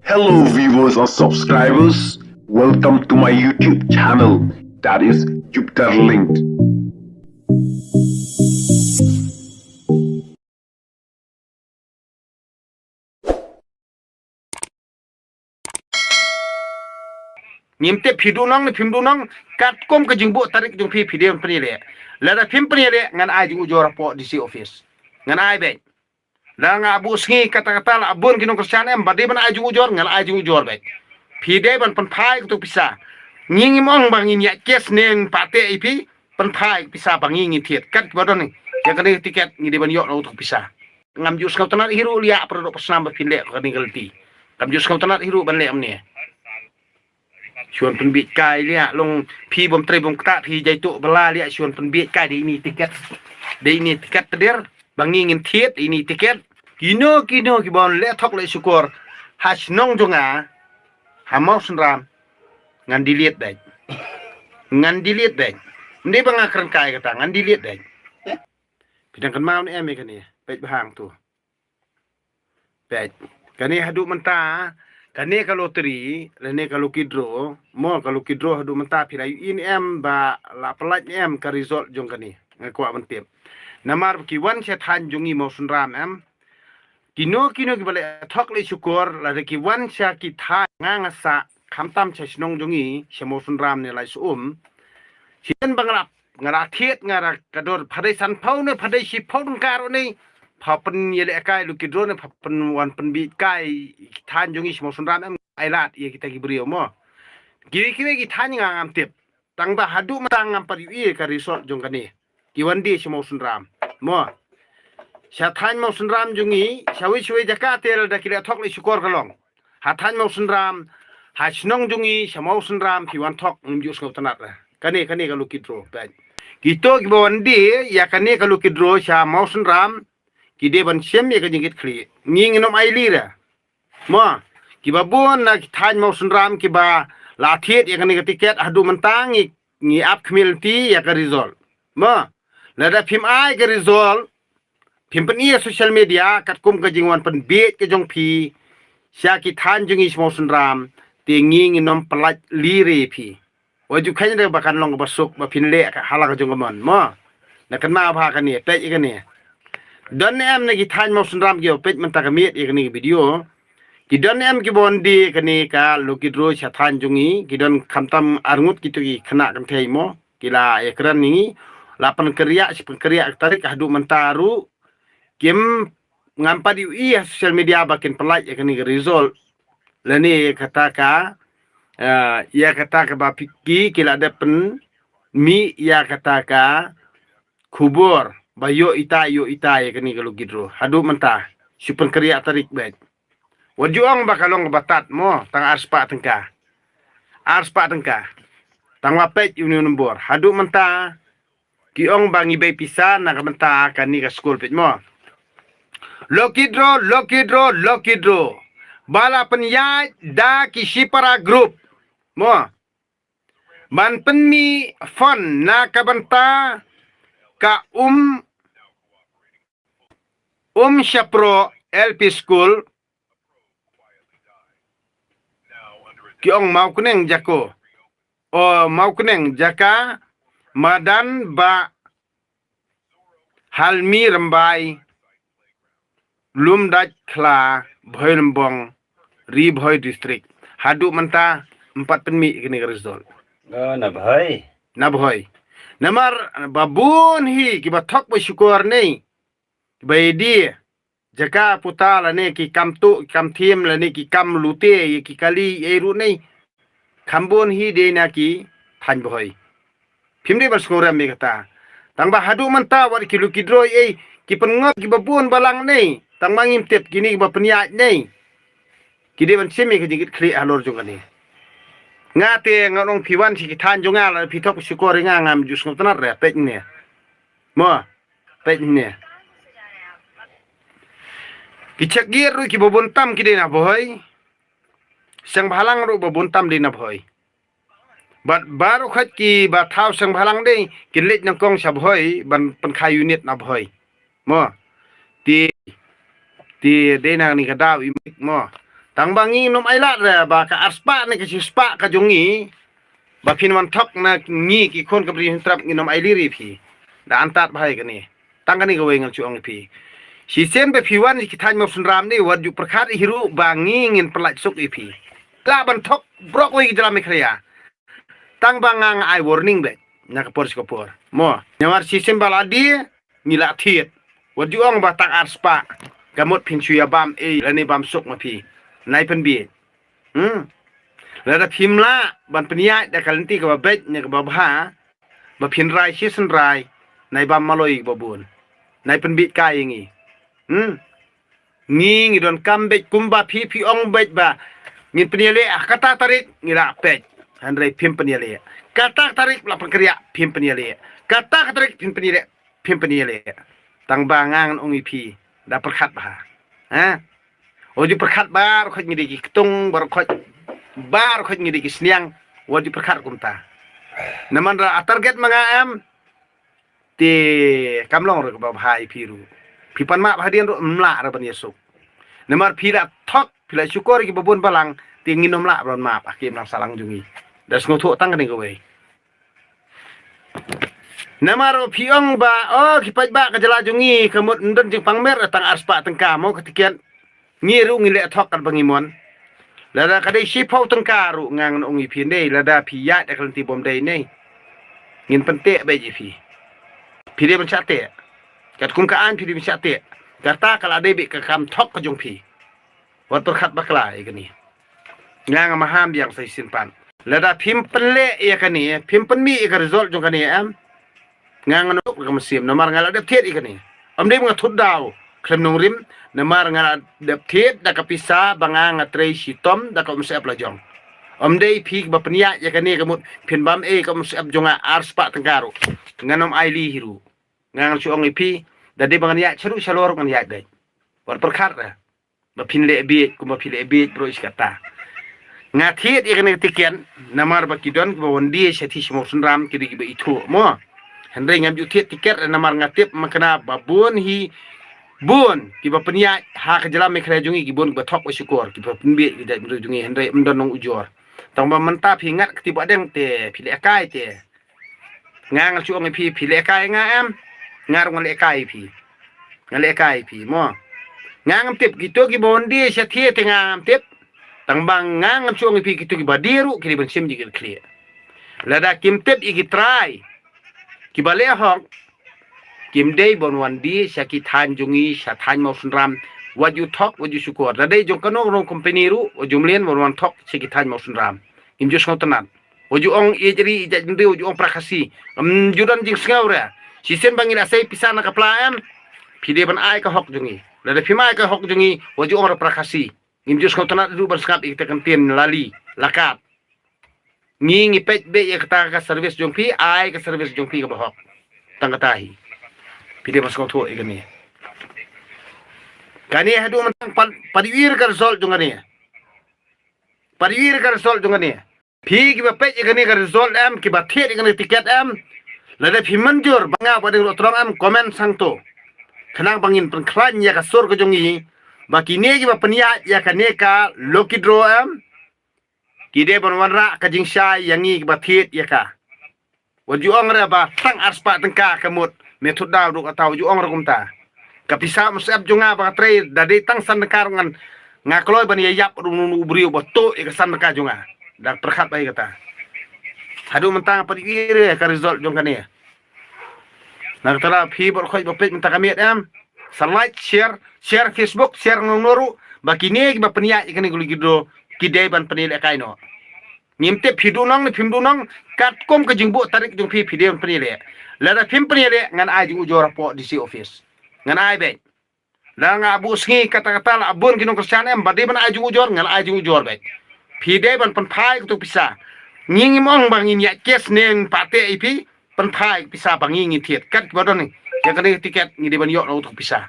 Hello, viewers or subscribers. Welcome to my YouTube channel, that is Jupiter Linked. Nyimte pidunong ni pimdunong katkom ke jengbo tarik jeng pi pidem penile. Lada pim penile ngan ai jeng ujor po DC office. Ngan ai be. La nga abu sngi kata-kata la abun kinong kersian em bade ban ai jeng ujor ngan ai jeng ujor be. Pide ban pen pai tu pisa. Nyingi mong bangin ya kes neng pate ipi pen pai pisa bangin tiet kat bodon ni. Ya kene tiket ngide ban yok tu pisa. Ngam jus kau tanat hiru lia produk pesnam bapile kene galti. Ngam jus kau tanat hiru ban le amni. ชวนเป็นเบียดกายเนี่ยลงพี่บอมเตรบอมตาพี่ใจตุบลาเนี่ยชวนเป็นเบียดกายดีนี่ติเกตดีนี่ติเกตเดียร์บางเงินเทียดดีนี่ติเกตกิโนกิบอลเละทอกเลยสุกอร์ฮัชน้องจงอาหามาสุนรามงานดีเลียดได้นี่บางอาคารกายกระต่างงานดีเลียดได้พี่ดังกันมาเนี่ยไม่กันนี่เป็ดบางตัวเป็ดกันนี่ฮัดูมันตาkane kalau teri, lene kalau kidro, mo kalau kidro hadu menta pirai in em ba la pelat em ka result jong kani ngakwa mentep. Namar ki wan se than jongi mo sunram em. Kino ki bale thok le syukur la ki wan sya ki tha ngasa khamtam che snong jongi se mo sunram ne lai sien bangrap ngara thiet ngara kador phadai san phau ne phadai si phau karo ne papen yele kai lu kidro ne papen wan pen bi kai than jongi smo sunram em ai lat ye kita ki brio mo kiri ki than ngam tip tang ba hadu matang ngam pari ye ka resort jong kani ki wan di smo sunram mo sya than mo sunram jongi shawi jaka tel da kira thok le syukur kalong ha than mo sunram ha snong jongi smo sunram pi wan thok ngju skau tanat kani ka lu kidro ba kito ki bon di ya kani ka lu kidro sya mo sunram kide ban shem ye ka jingit khli nging nom ai li ra mo ki ba bon na than mo sunram ki ba la thiet ye ka ni tiket adu mentang ngi ap khmil ti ya ka result mo la da phim ai ka result phim pen ye social media kat kum ka jingwan pen be ke jong phi sya ki than jingi mo sunram ti nging nom plat li re phi waju khain de ba kan long ba suk ba phin le ka hala ka jong mon mo na kan ma bha ka ni pe ka ni don em ne ki than mo sunram ki opet man takamit ek ni video ki don em ki bon di kani ka lokidro cha than jungi ki don khamtam arngut ki tu ki khana kan thei mo ki la ekran ni la pan kerja si kerja tarik hadu mentaru kim ngampadi i social media bakin pelaj ek ni result lani kata ka ya kata ka ba piki ki la de pen mi ya kata ka kubur bayo ita ya kani kalau gidro hadu mentah supen kerja tarik bet wajuang bakalong batat mo tang arspa tengka tang wapet union nombor hadu mentah kiong bangi bay pisan nak mentah kani ka school pet mo lokidro bala penyai da kisipara group mo ban penmi fon na kabanta ka Syapro LP School kiong mau kuneng jako mau kuneng jaka madan ba halmi rembai lum daj kla bhoi lembong ri bhoi district hadu menta 4 penmi kini result na bhoi namar babun hi ki bathok ba syukur nei bai di jaka puta la ne ki kam thiem la ne ki kam lute ki kali eru nei khambon hi de na ki than bhoi phimde bas ngora me kata tang ba hadu manta war ki lu kidro ki pengok ki babun balang nei tang mangim tep kini ba penya nei ki de ban semi ki jingit khri alor jong ani ngate ngorong piwan si ki than jonga la pithok syukur nga ngam jus ngotnar re pet ne mo pet ne Kicak gir ru ki bobontam ki dina boy. Sang bhalang ru bobontam dina boy. Bat baru khat ki ba thau sang bhalang dei ki let nang kong sa boy ban pen khai unit na boy. Mo ti dina ni kadaw imik mo. tang bangi nom ailat ra ba ka arspa ne ke spa ka jungi ba phin wan thok na ngi ki khon ka bri trap ngi nom ailiri phi da antat bhai ka ni tang ka ni go wengal chu ong phi si sen be phi wan ki than mo sun ram ni wat ju prakhat hiru bangi ngin pelaj suk i phi la ban thok brok wi jram khriya tang bangang ai warning be na ka por skopor mo nyawar si sen bala di ngila thiet wat ju ong ba tak arspa gamot phin chuya bam e la ni bam suk ma phi nai pen bi la phim la ban penia da kalanti ka ba bet ne ka ba bha ba phin rai chi san rai nai bam maloi ba bun nai pen bi kai ngi ngi don kam bet kum ba phi phi ong bet ba ngin penia le kata tarik ngila pet han rai phim penia le kata tarik la perkria phim penia le kata tarik phim penia le tang ba ngang ong i phi da perkhat ba ha oju perkhat bar khoj ngidi ki tung bar khoj bar khoj ngidi ki sniang waju perkhat kumta naman ra target manga am ti kamlong ro ba bhai phiru phipan ma bhadian ro mla ra ban yesuk namar phira thok phila syukur ki babun balang ti nginom la ron ma pa kim lang salang jungi das ngotho tang ka ni go we namar phiong ba ki paj ba ka jala jungi kamut ndon jing pangmer tang arspa tengka mo ketikian ngiru ngile thok kan bangimon lada kadai sipau tengkaru ngang ongi phinde lada phiya da kan ti bom dai nei ngin pente be ji phi de ban chate kat kum ka an phi de chate karta kala de be ka kam thok ka jong phi wat per khat bakla e kani ngang ma ham yang sai sin pan lada phim penle e kani phim penmi e ka result jong kani am ngang no ka mesim nomar ngala de thet e kani am de nga thud daw klem nong rim namar ngala dep thet da kapisa banga ngatre sitom da ko msep la jong omdei phik ba pnia ya kane kamut phin bam e ko msep jonga arspa tengkaru nganom aili hiru ngang chu ong phi da de bangan ya charu chalor ngan ya dai war perkhat ba phin le bi ko ba phin le bi pro iskata nga thet e kane tiken namar ba kidon ba wondi sethi smo sunram kidi ba itu mo hande ngam ju thet tiket namar ngatip makna babun hi bun ki ba penia ha ka jala me khre jungi ki bun ba thok o syukur ki ba penbi ki dai mru jungi hande mdon nong ujor tang ba menta phi ngat ki ba deng te phi le kai te ngang chu ong phi le kai nga am ngar ngol le kai phi ngale kai phi mo ngang tip ki to ki bon di sya thie te ngam tip tang bang ngang chu ong phi ki to ki ba diru ki ban sim ji ki clear lada kim tip i ki try ki ba le hok kim day bon wan di syaki than jungi sya than mau sunram waju thok waju syukur radai jong kano rong company ru jumlien bon wan thok syaki than mau sunram im jus ngotanan waju ong ejri ijat ndi waju ong prakasi judan jing sngawra sisen bangila sai pisana ka plaam pide ban ai ka hok jungi lada phimai ka hok jungi waju ong prakasi im jus ngotanan du ban skap ikte kan tien lali lakat ngi pet be ya kata ka service jong pi ai ka service jong pi ka bahok tangatahi pide mas kau tuh ikani. Kani hadu mentang padiwir ka result jungani. Padiwir ka result jungani. Pi ki bapet ikani ka result am ki bathet ikani tiket am. Lada pi manjur banga pading rotrong am komen sang tu. Kenang bangin pengklan ya ka sur ka jungi. Baki ne ki bapenya ya ka ne ka loki draw am. Kide banwanra ka jingsai yangi ki bathet ya ka. Waju ong ba tang arspa tengka kamut metode daw duk atau ju ong rakum ta kapisa musab junga ba tre dadi tang san karungan ngakloi ban yap runu ubriu boto e san ka junga dak perkhat bai kata hadu mentang padire ka result jong kane nak tara phi bor khoi bapet mentang kami am like share Facebook share noru bakine ba penia ikani guligido kidai ban penile kaino nimte phidu nong ni phimdu nong kat kom ka jingbu tarik jong phi phide penile lada phim penile ngan ai jing ujor po DC office ngan ai be la nga bu sngi kata-kata la abun kinong kerjaan em bade ban ai jing ujor ngan ai jing ujor be phide ban pen phai tu pisa nging mong bangin ya kes neng pate ipi pen phai pisa bangin thiet kat bodon ni ya kane tiket ngi de ban yo lo tu pisa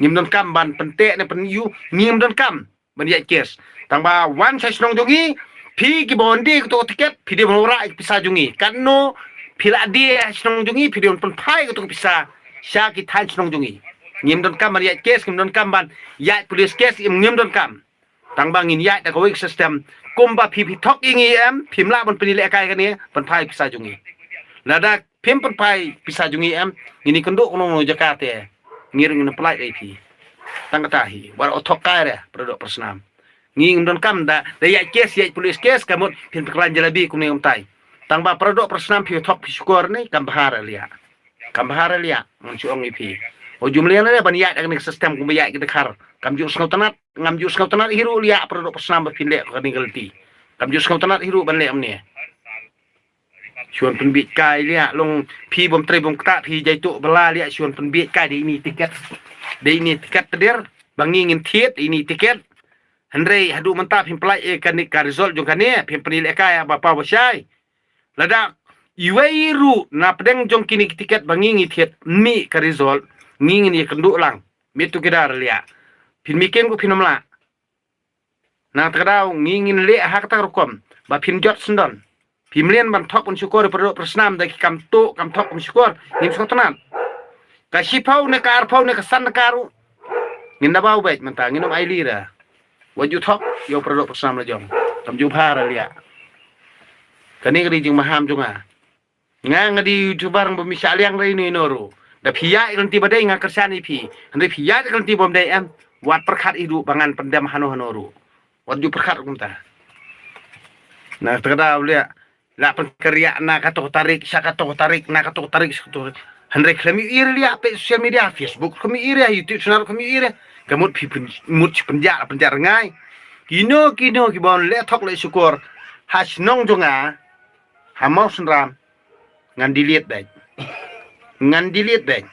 ngim don kam ban pente ne pen yu ngim don kam ban ya kes tang ba wan sai snong jongi phi ki bondi to tiket phide ban ora pisa jongi kanno phila dia snong jongi phide pen phai to pisa sya ki than snong jongi ngim don kam ban ya kes ngim don kam ban ya police kes ngim don kam tang bangin ya ta kawik sistem kumba pi tok ingi phim la bon penilai kai kan ni pen pai bisa jungi lada phim pen pai bisa jungi ini kenduk no Jakarta ngiring na pelai ai pi tang katahi war otok kai re produk persnam nging don kam da ya kes ya polis kes kamut pin peklan jalabi kuning umtai tang ba produk persnam pi tok pi syukur ni kam bahara lia ngon chuong ipi o jumlian le ban ya dengan sistem kum ya kita khar kam ju skau tanat hiru lia produk persnam ba pin le ka ni galti kam ju skau tanat hiru ban le amne chuan pen bit kai lia long pi bom tre bom kta pi jai tu bala lia chuan pen bit kai di ini tiket tedir bangingin thiet ini tiket Henry hadu mantap himpelai kan ka result jong kane pim penilai kaya bapa wasai lada iwairu na pedeng jong kini tiket bangingi thiet mi ka result ngingin ye kenduk lang mitu kedar lia pin miken ku pinomla na tradau ngingin le hak ta rukom ba pin jot sendon pimlian ban thok pun syukur produk persnam da kam thok pun syukur nim sotonan ka sipau ne ka arpau ne ka san karu nginda bau baik mentang nginom ailira waju thok yo produk persnam la jong kam ju phara lia kani kadi jing maham junga ngadi youtuber bemisal yang ini noru da pia kan tiba dai ngakersan ipi ande pia kan tiba bom dai wat perkhat idu bangan pendam hanoru waju perkhat kumta nah terkadau lia la penkerja na katok tarik na katok tarik Henry kami iri lia pe sosial media Facebook kami iri YouTube channel kami iri kamut pi mut penjara ngai kino kibon le thok le syukur has nong jonga hamau senram ngan diliet dai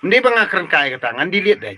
ndi banga keren kai kata ngan diliet dai